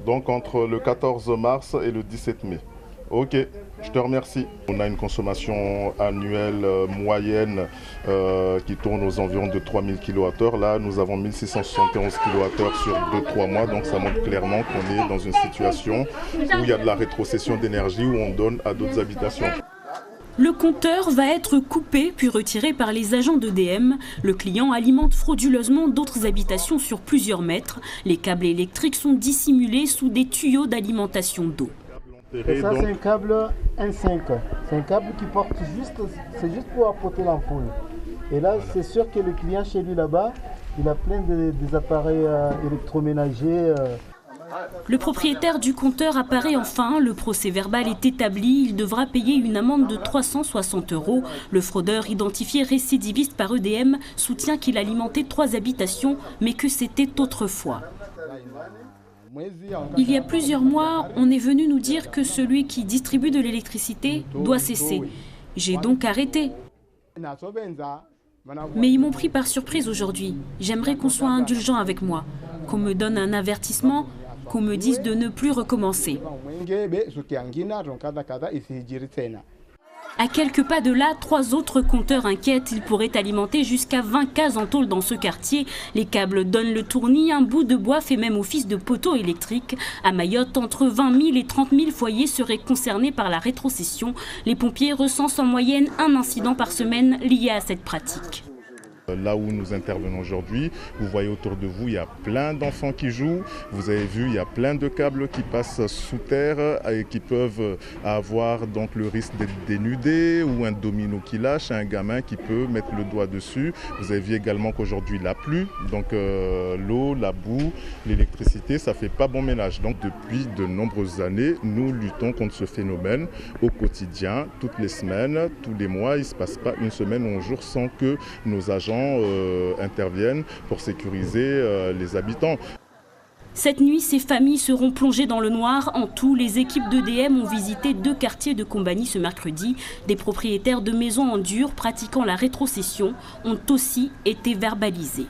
Donc entre le 14 mars et le 17 mai. Ok, je te remercie. On a une consommation annuelle moyenne qui tourne aux environs de 3000 kWh. Là, nous avons 1671 kWh sur 2-3 mois. Donc ça montre clairement qu'on est dans une situation où il y a de la rétrocession d'énergie, où on donne à d'autres habitations. Le compteur va être coupé puis retiré par les agents d'EDM. Le client alimente frauduleusement d'autres habitations sur plusieurs mètres. Les câbles électriques sont dissimulés sous des tuyaux d'alimentation d'eau. Et ça, c'est un câble N5. C'est un câble qui porte c'est juste pour apporter l'ampoule. Et là, c'est sûr que le client chez lui là-bas, il a plein des appareils électroménagers. Le propriétaire du compteur apparaît enfin, le procès verbal est établi, il devra payer une amende de 360 €. Le fraudeur, identifié récidiviste par EDM, soutient qu'il alimentait 3 habitations, mais que c'était autrefois. Il y a plusieurs mois, on est venu nous dire que celui qui distribue de l'électricité doit cesser. J'ai donc arrêté. Mais ils m'ont pris par surprise aujourd'hui. J'aimerais qu'on soit indulgent avec moi, qu'on me donne un avertissement, qu'on me dise de ne plus recommencer. À quelques pas de là, 3 autres compteurs inquiètent. Ils pourraient alimenter jusqu'à 20 cases en tôle dans ce quartier. Les câbles donnent le tournis. Un bout de bois fait même office de poteau électrique. À Mayotte, entre 20 000 et 30 000 foyers seraient concernés par la rétrocession. Les pompiers recensent en moyenne un incident par semaine lié à cette pratique. Là où nous intervenons aujourd'hui, vous voyez autour de vous, il y a plein d'enfants qui jouent. Vous avez vu, il y a plein de câbles qui passent sous terre et qui peuvent avoir donc le risque d'être dénudés ou un domino qui lâche, un gamin qui peut mettre le doigt dessus. Vous avez vu également qu'aujourd'hui il a plu, donc l'eau, la boue, l'électricité, ça fait pas bon ménage. Donc depuis de nombreuses années, nous luttons contre ce phénomène au quotidien, toutes les semaines, tous les mois. Il ne se passe pas une semaine ou un jour sans que nos agents interviennent pour sécuriser les habitants. Cette nuit, ces familles seront plongées dans le noir. En tout, les équipes d'EDM ont visité 2 quartiers de Combani ce mercredi. Des propriétaires de maisons en dur pratiquant la rétrocession ont aussi été verbalisés.